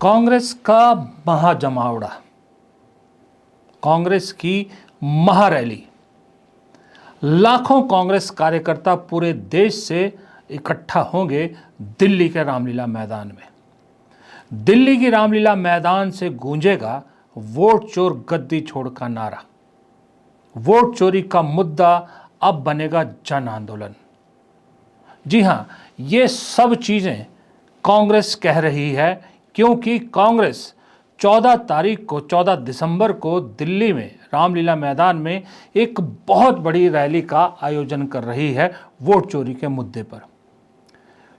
कांग्रेस का महाजमावड़ा, कांग्रेस की महारैली, लाखों कांग्रेस कार्यकर्ता पूरे देश से इकट्ठा होंगे दिल्ली के रामलीला मैदान में। दिल्ली की रामलीला मैदान से गूंजेगा वोट चोर गद्दी छोड़ का नारा। वोट चोरी का मुद्दा अब बनेगा जन आंदोलन। जी हां, ये सब चीजें कांग्रेस कह रही है क्योंकि कांग्रेस 14 दिसंबर को दिल्ली में रामलीला मैदान में एक बहुत बड़ी रैली का आयोजन कर रही है वोट चोरी के मुद्दे पर।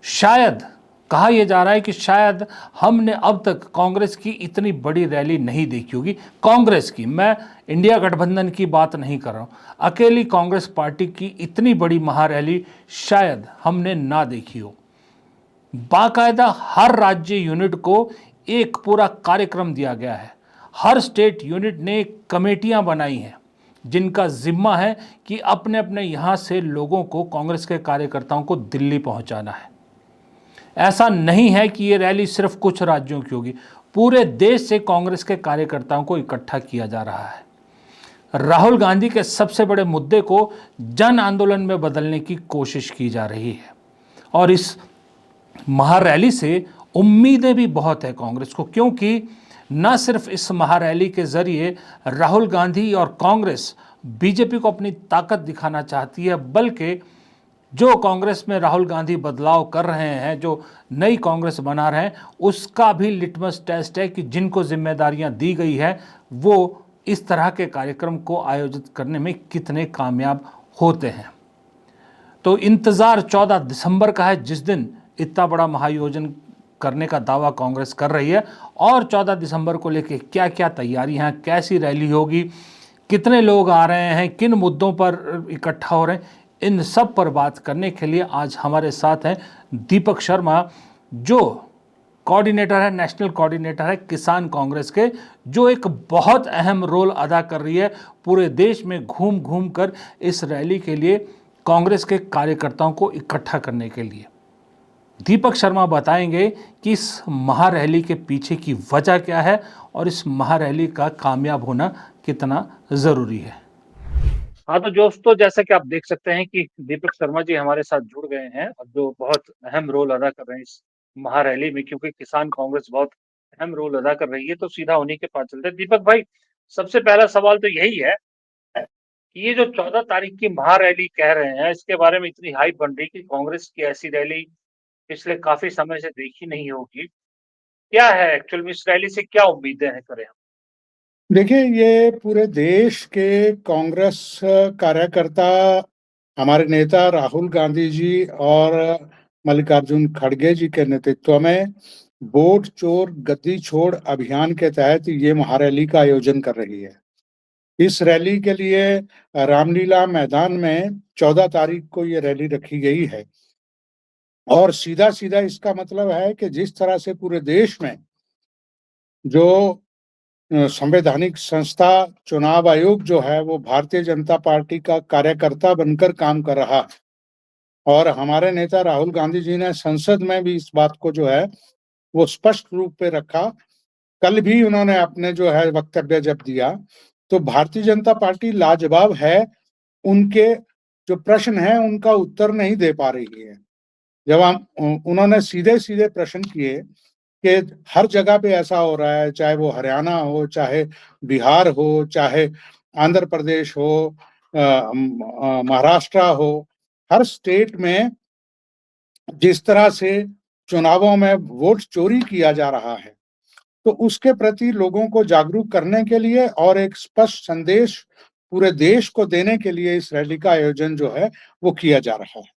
शायद कहा यह जा रहा है कि शायद हमने अब तक कांग्रेस की इतनी बड़ी रैली नहीं देखी होगी। कांग्रेस की, मैं इंडिया गठबंधन की बात नहीं कर रहा हूं, अकेली कांग्रेस पार्टी की इतनी बड़ी महारैली शायद हमने ना देखी हो। बाकायदा हर राज्य यूनिट को एक पूरा कार्यक्रम दिया गया है। हर स्टेट यूनिट ने कमेटियां बनाई हैं जिनका जिम्मा है कि अपने अपने यहां से लोगों को, कांग्रेस के कार्यकर्ताओं को दिल्ली पहुंचाना है। ऐसा नहीं है कि ये रैली सिर्फ कुछ राज्यों की होगी, पूरे देश से कांग्रेस के कार्यकर्ताओं को इकट्ठा किया जा रहा है। राहुल गांधी के सबसे बड़े मुद्दे को जन आंदोलन में बदलने की कोशिश की जा रही है और इस महारैली से उम्मीदें भी बहुत है कांग्रेस को, क्योंकि न सिर्फ इस महारैली के जरिए राहुल गांधी और कांग्रेस बीजेपी को अपनी ताकत दिखाना चाहती है, बल्कि जो कांग्रेस में राहुल गांधी बदलाव कर रहे हैं, जो नई कांग्रेस बना रहे हैं, उसका भी लिटमस टेस्ट है कि जिनको जिम्मेदारियां दी गई है वो इस तरह के कार्यक्रम को आयोजित करने में कितने कामयाब होते हैं। तो इंतजार 14 दिसंबर का है, जिस दिन इतना बड़ा महाआयोजन करने का दावा कांग्रेस कर रही है। और 14 दिसंबर को लेकर क्या क्या तैयारियां हैं, कैसी रैली होगी, कितने लोग आ रहे हैं, किन मुद्दों पर इकट्ठा हो रहे हैं, इन सब पर बात करने के लिए आज हमारे साथ हैं दीपक शर्मा, जो कोऑर्डिनेटर है, नेशनल कोऑर्डिनेटर है किसान कांग्रेस के, जो एक बहुत अहम रोल अदा कर रही है पूरे देश में घूम घूम कर इस रैली के लिए कांग्रेस के कार्यकर्ताओं को इकट्ठा करने के लिए। दीपक शर्मा बताएंगे कि इस महारैली के पीछे की वजह क्या है और इस महारैली का कामयाब होना कितना जरूरी है। हाँ तो दोस्तों, जैसा कि आप देख सकते हैं कि दीपक शर्मा जी हमारे साथ जुड़ गए हैं और जो बहुत अहम रोल अदा कर रहे हैं इस महारैली में, क्योंकि किसान कांग्रेस बहुत अहम रोल अदा कर रही है। तो सीधा उन्हीं के पास चलते हैं। दीपक भाई, सबसे पहला सवाल तो यही है कि ये जो 14 तारीख की महारैली कह रहे हैं, इसके बारे में इतनी हाइप बन रही कि कांग्रेस की ऐसी रैली पिछले काफी समय से देखी नहीं होगी। क्या है एक्चुअल में इस रैली से, क्या उम्मीदें हैं करें हम? देखिए, ये पूरे देश के कांग्रेस कार्यकर्ता हमारे नेता राहुल गांधी जी और मल्लिकार्जुन खड़गे जी के नेतृत्व में वोट चोर गद्दी छोड़ अभियान के तहत ये महारैली का आयोजन कर रही है। इस रैली के लिए रामलीला मैदान में 14 तारीख को ये रैली रखी गई है और सीधा सीधा इसका मतलब है कि जिस तरह से पूरे देश में जो संवैधानिक संस्था चुनाव आयोग जो है वो भारतीय जनता पार्टी का कार्यकर्ता बनकर काम कर रहा है और हमारे नेता राहुल गांधी जी ने संसद में भी इस बात को जो है वो स्पष्ट रूप पे रखा। कल भी उन्होंने अपने जो है वक्तव्य जब दिया तो भारतीय जनता पार्टी लाजवाब है, उनके जो प्रश्न है उनका उत्तर नहीं दे पा रही है। जब हम उन्होंने सीधे सीधे प्रश्न किए कि हर जगह पे ऐसा हो रहा है, चाहे वो हरियाणा हो, चाहे बिहार हो, चाहे आंध्र प्रदेश हो, महाराष्ट्र हो, हर स्टेट में जिस तरह से चुनावों में वोट चोरी किया जा रहा है, तो उसके प्रति लोगों को जागरूक करने के लिए और एक स्पष्ट संदेश पूरे देश को देने के लिए इस रैली का आयोजन जो है वो किया जा रहा है।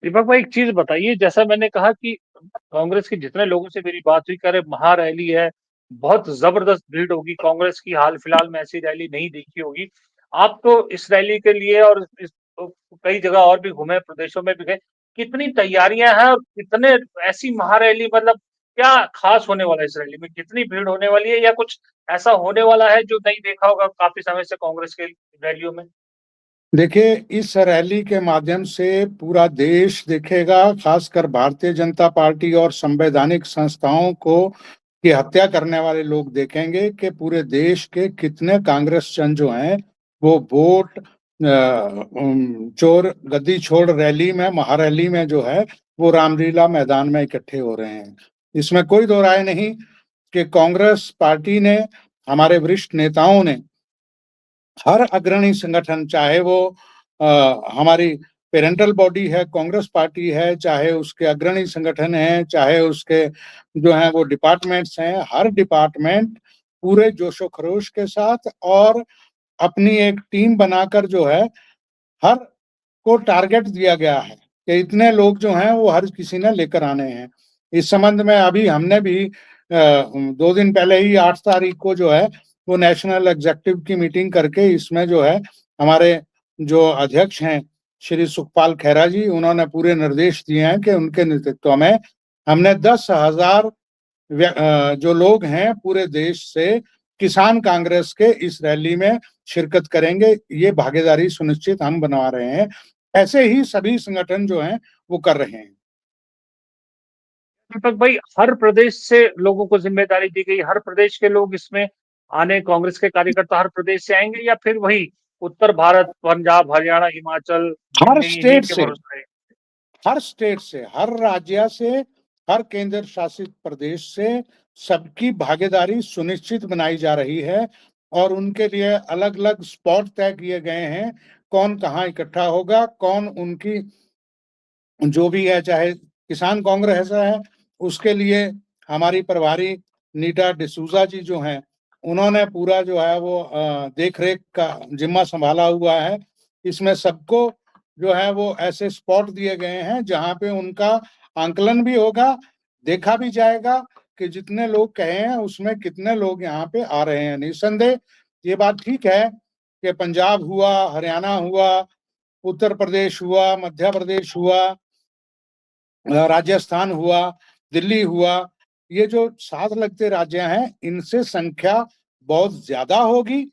दीपक भाई, एक चीज बताइए, जैसा मैंने कहा कि कांग्रेस के जितने लोगों से मेरी बात हुई, कह रहे महारैली है, बहुत जबरदस्त भीड़ होगी, कांग्रेस की हाल फिलहाल में ऐसी रैली नहीं देखी होगी। आप तो इस रैली के लिए और तो कई जगह और भी घूमे, प्रदेशों में भी गए, कितनी तैयारियां हैं और कितने ऐसी महारैली, मतलब क्या खास होने वाला है इस रैली में, कितनी भीड़ होने वाली है, या कुछ ऐसा होने वाला है जो नहीं देखा होगा काफी समय से कांग्रेस के रैलियों में? देखिए, इस रैली के माध्यम से पूरा देश देखेगा, खासकर भारतीय जनता पार्टी और संवैधानिक संस्थाओं को की हत्या करने वाले लोग देखेंगे कि पूरे देश के कितने कांग्रेस जन जो हैं, वो वोट चोर गद्दी छोड़ रैली में, महारैली में जो है, वो रामलीला मैदान में इकट्ठे हो रहे हैं। इसमें कोई दो राय नहीं कि कांग्रेस पार्टी ने, हमारे वरिष्ठ नेताओं ने हर अग्रणी संगठन, चाहे वो हमारी पेरेंटल बॉडी है, कांग्रेस पार्टी है, चाहे उसके अग्रणी संगठन हैं, चाहे उसके जो हैं वो डिपार्टमेंट्स हैं, हर डिपार्टमेंट पूरे जोशो खरोश के साथ और अपनी एक टीम बनाकर जो है, हर को टारगेट दिया गया है कि इतने लोग जो हैं वो हर किसी ने लेकर आने हैं। इस संबंध में अभी हमने भी 2 दिन पहले ही 8 तारीख को जो है वो नेशनल एग्जीक्यूटिव की मीटिंग करके इसमें जो है हमारे जो अध्यक्ष हैं श्री सुखपाल खैरा जी, उन्होंने पूरे निर्देश दिए हैं कि उनके नेतृत्व में हमने 10,000 जो लोग हैं पूरे देश से किसान कांग्रेस के इस रैली में शिरकत करेंगे। ये भागीदारी सुनिश्चित हम बनवा रहे हैं। ऐसे ही सभी संगठन जो हैं वो कर रहे हैं। दीपक भाई, हर प्रदेश से लोगों को जिम्मेदारी दी गई, हर प्रदेश के लोग इसमें आने, कांग्रेस के कार्यकर्ता हर प्रदेश से आएंगे या फिर वही उत्तर भारत, पंजाब, हरियाणा, हिमाचल, हर दिल्ली, इन्हीं स्टेट के से, भरोसे रहेंगे? हर स्टेट से, हर राज्य से, हर केंद्र शासित प्रदेश से सबकी भागीदारी सुनिश्चित बनाई जा रही है और उनके लिए अलग-अलग स्पॉट तय किए गए हैं। कौन कहाँ इकट्ठा होगा, कौन उनकी जो भी है, चाहे किसान कांग्रेस है, उसके लिए हमारी प्रभारी नीता डिसूजा जी जो हैं, उन्होंने पूरा जो है वो देख-रेख का जिम्मा संभाला हुआ है। इसमें सबको जो है वो ऐसे स्पॉट दिए गए हैं जहाँ पे उनका आंकलन भी होगा, देखा भी जाएगा कि जितने लोग कहे हैं उसमें कितने लोग यहाँ पे आ रहे हैं। निस्संदेह ये बात ठीक है कि पंजाब हुआ, हरियाणा हुआ, उत्तर प्रदेश हुआ, मध्य प्रदेश हुआ, राजस्थान हुआ, दिल्ली हुआ, ये जो साथ लगते राज्य हैं, इनसे संख्या बहुत ज़्यादा होगी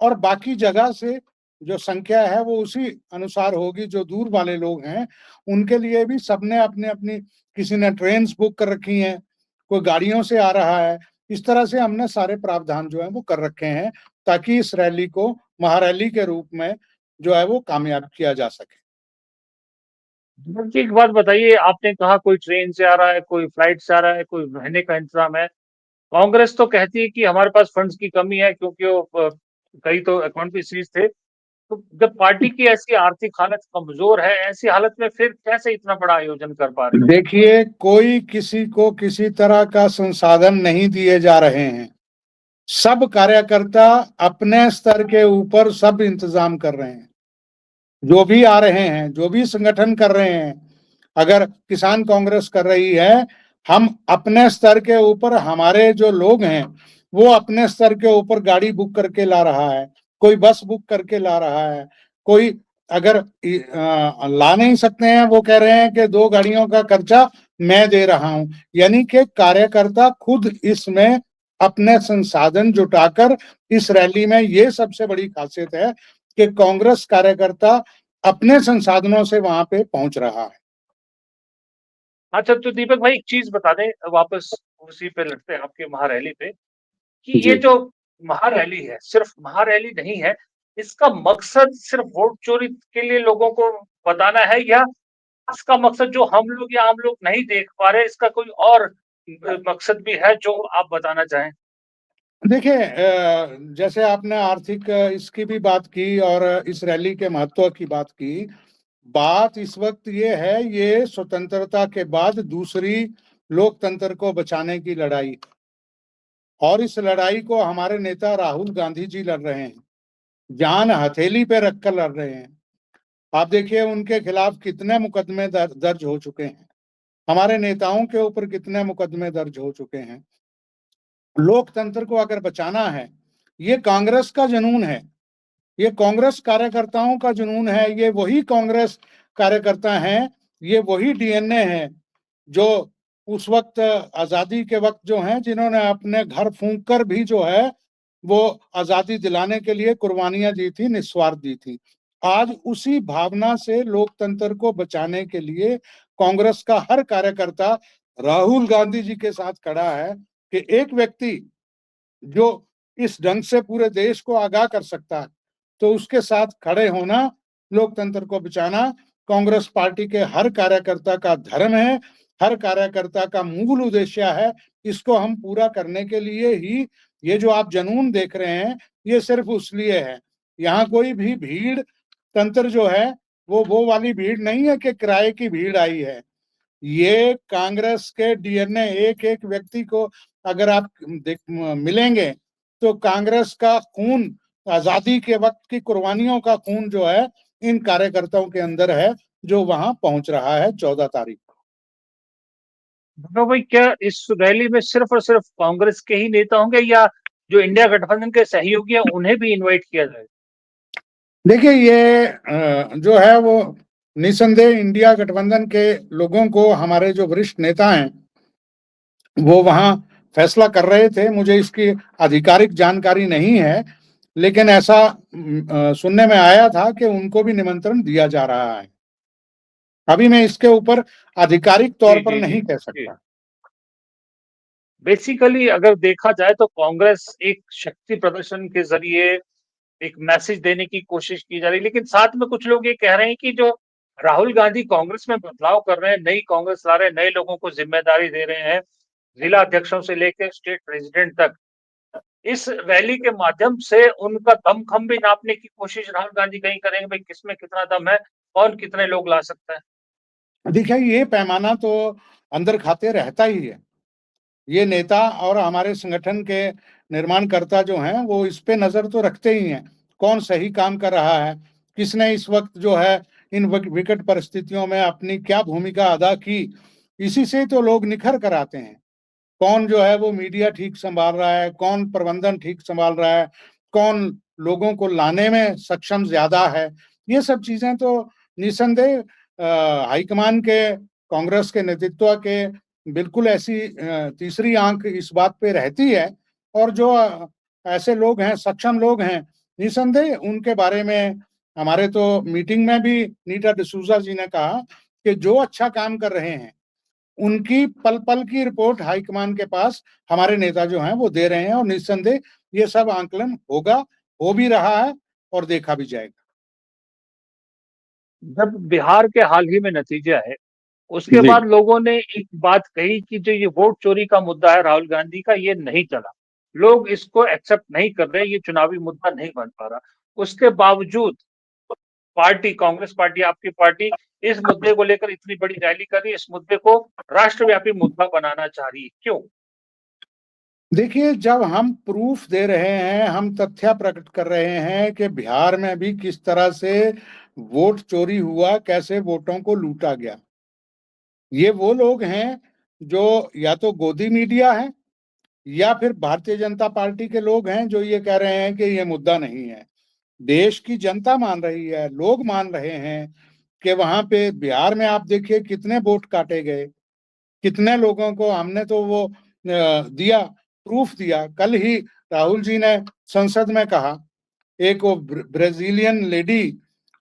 और बाकी जगह से जो संख्या है वो उसी अनुसार होगी। जो दूर वाले लोग हैं, उनके लिए भी सबने अपनी-अपनी, किसी ने ट्रेन्स बुक कर रखी हैं, कोई गाड़ियों से आ रहा है। इस तरह से हमने सारे प्रावधान जो हैं वो कर रखे हैं, ताकि इस रैली को महारैली के रूप में जो है वो कामयाब किया जा सके। दीपक जी, एक बात बताइए, आपने कहा कोई ट्रेन से आ रहा है, कोई फ्लाइट से आ रहा है, कोई रहने का इंतजाम है। कांग्रेस तो कहती है कि हमारे पास फंड्स की कमी है क्योंकि वो कई तो अकाउंट भी सीज थे। तो जब पार्टी की ऐसी आर्थिक हालत कमजोर है, ऐसी हालत में फिर कैसे इतना बड़ा आयोजन कर पा रही है? देखिए, कोई किसी को किसी तरह का संसाधन नहीं दिए जा रहे हैं। सब कार्यकर्ता अपने स्तर के ऊपर सब इंतजाम कर रहे हैं। जो भी आ रहे हैं, जो भी संगठन कर रहे हैं, अगर किसान कांग्रेस कर रही है, हम अपने स्तर के ऊपर, हमारे जो लोग हैं, वो अपने स्तर के ऊपर गाड़ी बुक करके ला रहा है, कोई बस बुक करके ला रहा है, कोई अगर ला नहीं सकते हैं, वो कह रहे हैं कि 2 गाड़ियों का खर्चा मैं दे रहा हूँ। यानी कि कार्यकर्ता खुद इसमें अपने संसाधन जुटाकर इस रैली में, ये सबसे बड़ी खासियत है कि कांग्रेस कार्यकर्ता अपने संसाधनों से वहां पे पहुंच रहा है। अच्छा, तो दीपक भाई एक चीज बता दें, वापस उसी पे लौटते हैं आपके महारैली पे, कि ये जी। जो महारैली है, सिर्फ महारैली नहीं है, इसका मकसद सिर्फ वोट चोरी के लिए लोगों को बताना है या इसका मकसद जो हम लोग या आम लोग नहीं देख पा रहे, इसका कोई और मकसद भी है जो आप बताना चाहें? देखिए, जैसे आपने आर्थिक इसकी भी बात की और इस रैली के महत्व की बात की। बात इस वक्त ये है, ये स्वतंत्रता के बाद दूसरी लोकतंत्र को बचाने की लड़ाई, और इस लड़ाई को हमारे नेता राहुल गांधी जी लड़ रहे हैं, जान हथेली पे रखकर लड़ रहे हैं। आप देखिए उनके खिलाफ कितने मुकदमे दर्ज हो चुके हैं, हमारे नेताओं के ऊपर कितने मुकदमे दर्ज हो चुके हैं। लोकतंत्र को अगर बचाना है, ये कांग्रेस का जुनून है, ये कांग्रेस कार्यकर्ताओं का जुनून है, ये वही कांग्रेस कार्यकर्ता हैं, ये वही डीएनए है जो उस वक्त आजादी के वक्त जो हैं, जिन्होंने अपने घर फूंक कर भी जो है वो आजादी दिलाने के लिए कुर्बानियां दी थी, निस्वार्थ दी थी। आज उसी भावना से लोकतंत्र को बचाने के लिए कांग्रेस का हर कार्यकर्ता राहुल गांधी जी के साथ खड़ा है कि एक व्यक्ति जो इस ढंग से पूरे देश को आगाह कर सकता है, तो उसके साथ खड़े होना, लोकतंत्र को बचाना कांग्रेस पार्टी के हर कार्यकर्ता का धर्म है, हर कार्यकर्ता का मूल उद्देश्य है। इसको हम पूरा करने के लिए ही ये जो आप जुनून देख रहे हैं, ये सिर्फ उसलिए है। यहाँ कोई भी भीड़ तंत्र जो है वो वाली भीड़ नहीं है कि किराए की भीड़ आई है। ये कांग्रेस के डीएनए, एक एक व्यक्ति को अगर आप मिलेंगे तो कांग्रेस का खून, आजादी के वक्त की कुर्बानियों का खून जो है इन कार्यकर्ताओं के अंदर है, जो वहां पहुंच रहा है 14 तारीख को। तो भाई, क्या इस रैली में सिर्फ और सिर्फ कांग्रेस के ही नेता होंगे, या जो इंडिया गठबंधन के सहयोगी हैं उन्हें भी इनवाइट किया जाएगा? देखिए, ये जो है वो निसंदेह इंडिया गठबंधन के लोगों को हमारे जो वरिष्ठ नेता हैं वो वहां फैसला कर रहे थे। मुझे इसकी आधिकारिक जानकारी नहीं है, लेकिन ऐसा सुनने में आया था कि उनको भी निमंत्रण दिया जा रहा है। अभी मैं इसके ऊपर आधिकारिक तौर पर नहीं कह सकता। बेसिकली अगर देखा जाए तो कांग्रेस एक शक्ति प्रदर्शन के जरिए एक मैसेज देने की कोशिश की जा रही है, लेकिन साथ में कुछ लोग ये कह रहे हैं कि जो राहुल गांधी कांग्रेस में बदलाव कर रहे हैं, नई कांग्रेस ला रहे हैं, नए लोगों को जिम्मेदारी दे रहे हैं, जिला अध्यक्षों से लेकर स्टेट प्रेसिडेंट तक, इस रैली के माध्यम से उनका दमखम भी नापने की कोशिश राहुल गांधी कहीं करेंगे, भाई किसमें कितना दम है, कौन कितने लोग ला सकता है। देखिए, ये पैमाना तो अंदर खाते रहता ही है। ये नेता और हमारे संगठन के निर्माणकर्ता जो हैं वो इस पे नजर तो रखते ही हैं, कौन सही काम कर रहा है, किसने इस वक्त जो है इन विकट परिस्थितियों में अपनी क्या भूमिका अदा की। इसी से तो लोग निखर कर आते हैं, कौन जो है वो मीडिया ठीक संभाल रहा है, कौन प्रबंधन ठीक संभाल रहा है, कौन लोगों को लाने में सक्षम ज्यादा है। ये सब चीजें तो निसंदेह हाईकमान के, कांग्रेस के नेतृत्व के बिल्कुल ऐसी तीसरी आंख इस बात पे रहती है। और जो ऐसे लोग हैं, सक्षम लोग हैं, निसंदेह उनके बारे में हमारे तो मीटिंग में भी नीता डिसूजा जी ने कहा कि जो अच्छा काम कर रहे हैं उनकी पल पल की रिपोर्ट हाईकमान के पास हमारे नेता जो हैं वो दे रहे हैं, और निस्संदेह ये सब आंकलन होगा, हो भी रहा है और देखा भी जाएगा। जब बिहार के हाल ही में नतीजे आए, उसके जी। बाद लोगों ने एक बात कही कि जो ये वोट चोरी का मुद्दा है राहुल गांधी का, ये नहीं चला, लोग इसको एक्सेप्ट नहीं कर रहे, ये चुनावी मुद्दा नहीं बन पा रहा। उसके बावजूद पार्टी, कांग्रेस पार्टी, आपकी पार्टी इस मुद्दे को लेकर इतनी बड़ी रैली कर रही है, इस मुद्दे को राष्ट्रव्यापी मुद्दा बनाना चाह रही है, क्यों? देखिए, जब हम प्रूफ दे रहे हैं, हम तथ्य प्रकट कर रहे हैं कि बिहार में भी किस तरह से वोट चोरी हुआ, कैसे वोटों को लूटा गया, ये वो लोग हैं जो या तो गोदी मीडिया है या फिर भारतीय जनता पार्टी के लोग हैं जो ये कह रहे हैं कि ये मुद्दा नहीं है। देश की जनता मान रही है, लोग मान रहे हैं कि वहां पे बिहार में आप देखिए कितने वोट काटे गए, कितने लोगों को हमने तो वो दिया, प्रूफ दिया। कल ही राहुल जी ने संसद में कहा, एक वो ब्राजीलियन लेडी,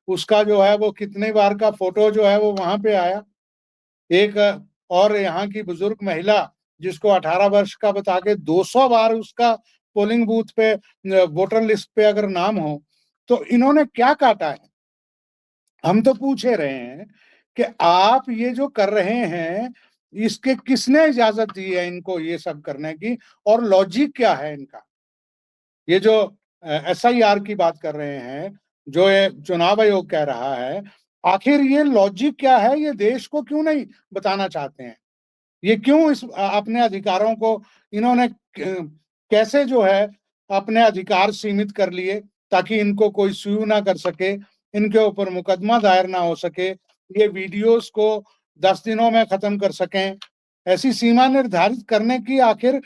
उसका जो है वो कितने बार का फोटो जो है वो वहां पे आया। एक और यहाँ की बुजुर्ग महिला जिसको 18 वर्ष का बता के 200 बार उसका पोलिंग बूथ पे, वोटर लिस्ट पे अगर नाम हो, तो इन्होंने क्या काटा है। हम तो पूछे रहे हैं कि आप ये जो कर रहे हैं, इसके किसने इजाजत दी है इनको ये सब करने की, और लॉजिक क्या है इनका। ये जो एसआईआर की बात कर रहे हैं, जो ये चुनाव आयोग कह रहा है, आखिर ये लॉजिक क्या है, ये देश को क्यों नहीं बताना चाहते हैं। ये क्यों इस अपने अधिकारों को इन्होंने कैसे जो है अपने अधिकार सीमित कर लिए, ताकि इनको कोई सुयू ना कर सके, इनके ऊपर मुकदमा दायर ना हो सके, ये वीडियोस को 10 दिनों में खत्म कर सकें। ऐसी सीमा निर्धारित करने की आखिर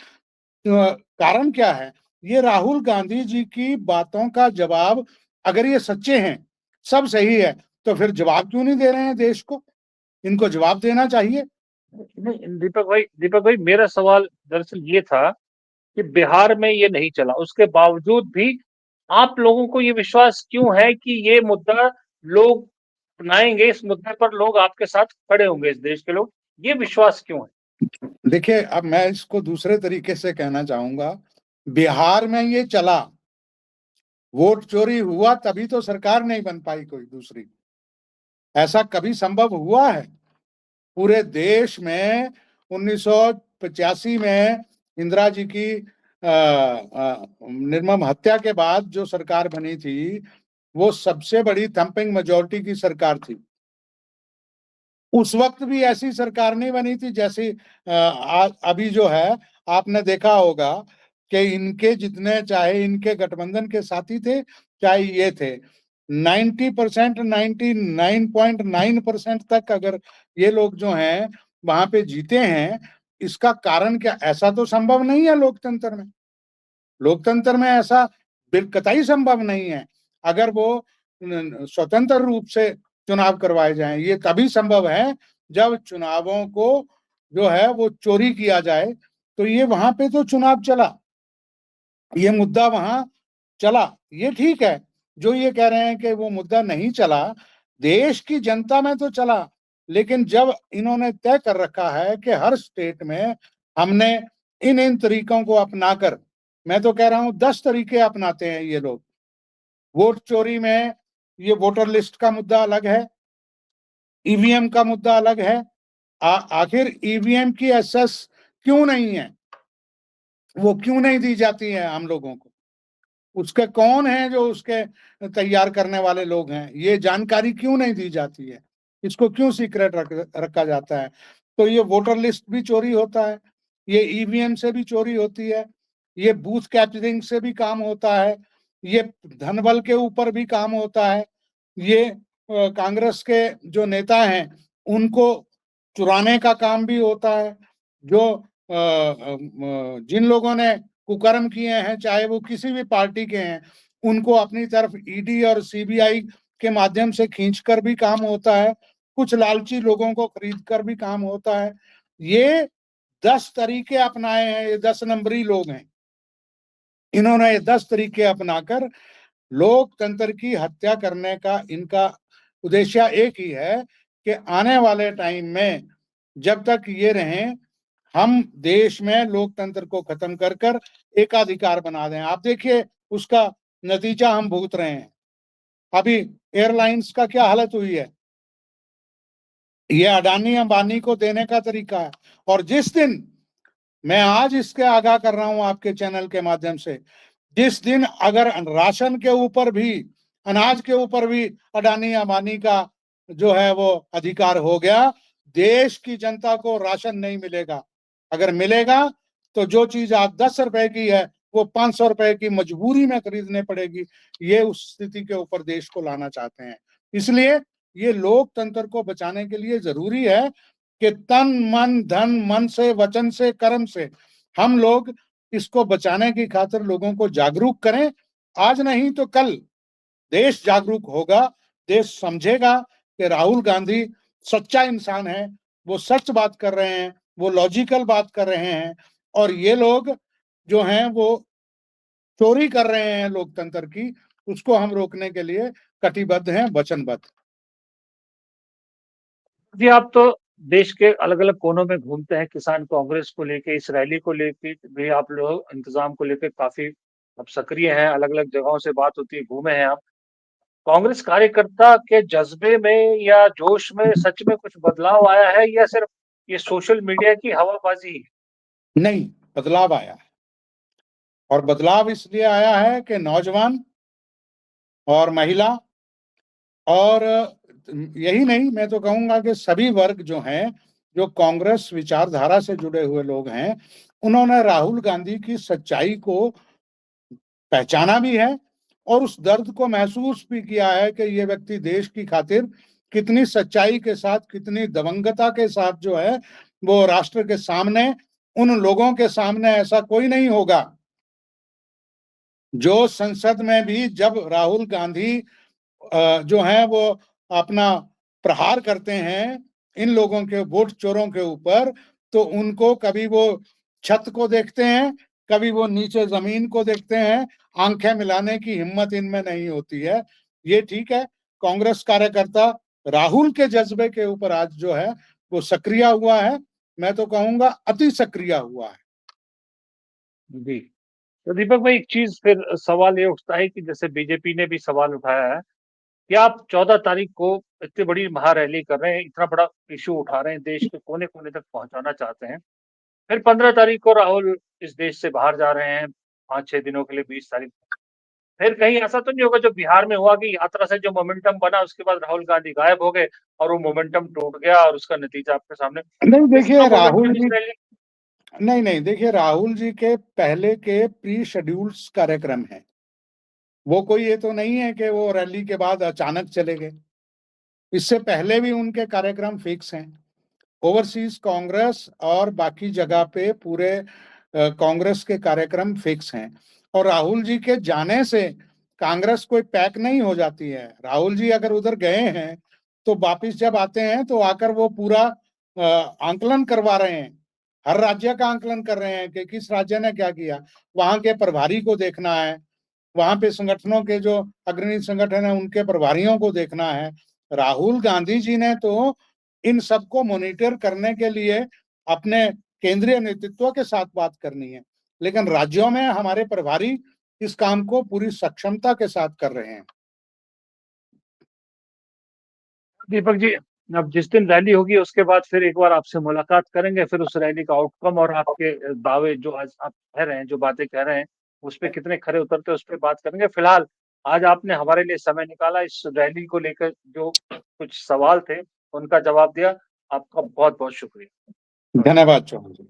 कारण क्या है। ये राहुल गांधी जी की बातों का जवाब, अगर ये सच्चे हैं, सब सही है, तो फिर जवाब क्यों नहीं दे रहे हैं देश को। इनको जवाब देना चाहिए। नहीं, दीपक भाई, मेरा सवाल दरअसल ये था कि बिहार में ये नहीं चला, उसके बावजूद भी आप लोगों को ये विश्वास क्यों है कि ये मुद्दा लोग अपनाएंगे, इस मुद्दे पर लोग आपके साथ खड़े होंगे, इस देश के लोग, ये विश्वास क्यों है? देखिए, अब मैं इसको दूसरे तरीके से कहना चाहूंगा। बिहार में ये चला, वोट चोरी हुआ, तभी तो सरकार नहीं बन पाई कोई दूसरी। ऐसा कभी संभव हुआ है? पूरे देश में 1985 में इंदिरा जी की निर्मम हत्या के बाद जो सरकार बनी थी, वो सबसे बड़ी थंपिंग मेजोरिटी की सरकार थी। उस वक्त भी ऐसी सरकार नहीं बनी थी जैसी अभी जो है। आपने देखा होगा कि इनके जितने, चाहे इनके गठबंधन के साथी थे, चाहे ये थे, 90%, 99.9% तक अगर ये लोग जो हैं वहां पे जीते हैं, इसका कारण क्या? ऐसा तो संभव नहीं है लोकतंत्र में। लोकतंत्र में ऐसा कतई संभव नहीं है। अगर वो स्वतंत्र रूप से चुनाव करवाए जाएं, ये तभी संभव है जब चुनावों को जो है वो चोरी किया जाए। तो ये वहां पे तो चुनाव चला, ये मुद्दा वहां चला, ये ठीक है। जो ये कह रहे हैं कि वो मुद्दा नहीं चला, देश की जनता में तो चला। लेकिन जब इन्होंने तय कर रखा है कि हर स्टेट में हमने इन इन तरीकों को अपनाकर, मैं तो कह रहा हूं 10 तरीके अपनाते हैं ये लोग। वोट चोरी में ये वोटर लिस्ट का मुद्दा अलग है, ईवीएम का मुद्दा अलग है। आखिर ईवीएम की एक्सेस क्यों नहीं है? वो क्यों नहीं दी जाती है हम लोगों को? उसके कौन है जो उसके तैयार करने वाले लोग हैं? ये जानकारी क्यों नहीं दी जाती है? इसको क्यों सीक्रेट रखा जाता है? तो ये वोटर लिस्ट भी चोरी होता है, ये ईवीएम से भी चोरी होती है, ये बूथ कैप्चरिंग से भी काम होता है, ये धनबल के ऊपर भी काम होता है, ये कांग्रेस के जो नेता हैं उनको चुराने का काम भी होता है। जो जिन लोगों ने कुकर्म किए हैं, चाहे वो किसी भी पार्टी के हैं, उनको अपनी तरफ ईडी और सीबीआई के माध्यम से खींचकर भी काम होता है, कुछ लालची लोगों को खरीद कर भी काम होता है। ये 10 तरीके अपनाए हैं, ये 10 नंबरी लोग हैं। इन्होंने ये 10 तरीके अपनाकर लोकतंत्र की हत्या करने का इनका उद्देश्य एक ही है कि आने वाले टाइम में जब तक ये रहें, हम देश में लोकतंत्र को खत्म कर कर एकाधिकार बना दें। आप देखिए, उसका नतीजा हम भुगत रहे हैं। अभी एयरलाइंस का क्या हालत हुई है, ये अडानी अंबानी को देने का तरीका है। और जिस दिन, मैं आज इसके आगाह कर रहा हूं आपके चैनल के माध्यम से, जिस दिन अगर राशन के ऊपर भी, अनाज के ऊपर भी अडानी अंबानी का जो है वो अधिकार हो गया, देश की जनता को राशन नहीं मिलेगा। अगर मिलेगा तो जो चीज आज 10 रुपए की है वो 500 रुपए की मजबूरी में खरीदने पड़ेगी। ये उस स्थिति के ऊपर देश को लाना चाहते हैं। इसलिए ये लोकतंत्र को बचाने के लिए जरूरी है कि तन मन धन, मन से, वचन से, कर्म से हम लोग इसको बचाने की खातिर लोगों को जागरूक करें। आज नहीं तो कल देश जागरूक होगा, देश समझेगा कि राहुल गांधी सच्चा इंसान है, वो सच बात कर रहे हैं, वो लॉजिकल बात कर रहे हैं, और ये लोग जो हैं वो चोरी कर रहे हैं लोकतंत्र की, उसको हम रोकने के लिए कटिबद्ध हैं, वचनबद्ध। जी, आप तो देश के अलग-अलग कोनों में घूमते हैं, किसान कांग्रेस को लेके, इस रैली को लेके भी आप लोग इंतजाम को लेके काफ़ी अब सक्रिय हैं, अलग-अलग जगहों से बात होती है, घूमे हैं आप। कांग्रेस कार्यकर्ता के जज़्बे में या जोश में सच में कुछ बदलाव आया है या सिर्फ़ ये सोशल मीडिया की हवाबाज़ी है? नहीं, बदलाव आया है। और बदलाव इसलिए आया है कि नौजवान और महिला और यही नहीं, मैं तो कहूंगा कि सभी वर्ग जो हैं, जो कांग्रेस विचारधारा से जुड़े हुए लोग हैं, उन्होंने राहुल गांधी की सच्चाई को पहचाना भी है और उस दर्द को महसूस भी किया है कि ये व्यक्ति देश की खातिर कितनी सच्चाई के साथ, कितनी दबंगता के साथ जो है वो राष्ट्र के सामने, उन लोगों के सामने ऐसा कोई नहीं होगा जो संसद में भी जब राहुल गांधी जो है वो अपना प्रहार करते हैं इन लोगों के, वोट चोरों के ऊपर, तो उनको कभी वो छत को देखते हैं, कभी वो नीचे जमीन को देखते हैं, आंखें मिलाने की हिम्मत इनमें नहीं होती है। ये ठीक है, कांग्रेस कार्यकर्ता राहुल के जज्बे के ऊपर आज जो है वो सक्रिय हुआ है, मैं तो कहूंगा अति सक्रिय हुआ है। जी। तो दीपक भाई, एक चीज फिर सवाल ये उठता है कि जैसे बीजेपी ने भी सवाल उठाया है कि आप 14 तारीख को इतनी बड़ी महारैली कर रहे हैं, इतना बड़ा इश्यू उठा रहे हैं, देश के कोने-कोने तक पहुंचाना चाहते हैं। फिर 15 तारीख को राहुल इस देश से बाहर जा रहे हैं, 5-6 दिनों के लिए, 20 तारीख। फिर कहीं ऐसा तो नहीं होगा जो बिहार में हुआ कि यात्रा से जो मोमेंटम बना उसके बाद राहुल गांधी गायब हो गए और वो मोमेंटम टूट गया और उसका नतीजा आपके सामने। नहीं देखिए इसका राहुल मोमेंटम इस जी, रैली। नहीं देखिए राहुल जी के पहले के प्री शेड्यूल्स कार्यक्रम हैं। वो कोई ये तो नहीं है कि वो रैली के बाद अचानक चले गए। इससे पहले भी उनके कार्यक्रम फिक्स हैं। ओवरसीज कांग्रेस और बाकी जगह पे पूरे कांग्रेस के कार्यक्रम फिक्स हैं और राहुल जी के जाने से कांग्रेस कोई पैक नहीं हो जाती है। राहुल जी अगर उधर गए हैं तो वापिस जब आते हैं तो आकर वो पूरा आंकलन करवा रहे हैं, हर राज्य का आंकलन कर रहे हैं कि किस राज्य ने क्या किया, वहां के प्रभारी को देखना है, वहां पे संगठनों के जो अग्रणी संगठन है उनके प्रभारियों को देखना है। राहुल गांधी जी ने तो इन सबको मॉनिटर करने के लिए अपने केंद्रीय नेतृत्व के साथ बात करनी है, लेकिन राज्यों में हमारे प्रभारी इस काम को पूरी सक्षमता के साथ कर रहे हैं। दीपक जी, अब जिस दिन रैली होगी उसके बाद फिर एक बार आपसे मुलाकात करेंगे, फिर उस रैली का आउटकम और आपके दावे जो आज आप कह रहे हैं, जो बातें कह रहे हैं, उस पे कितने खरे उतरते हैं उस पे बात करेंगे। फिलहाल आज आपने हमारे लिए समय निकाला, इस रैली को लेकर जो कुछ सवाल थे उनका जवाब दिया। आपका बहुत बहुत शुक्रिया। धन्यवाद चौहान जी।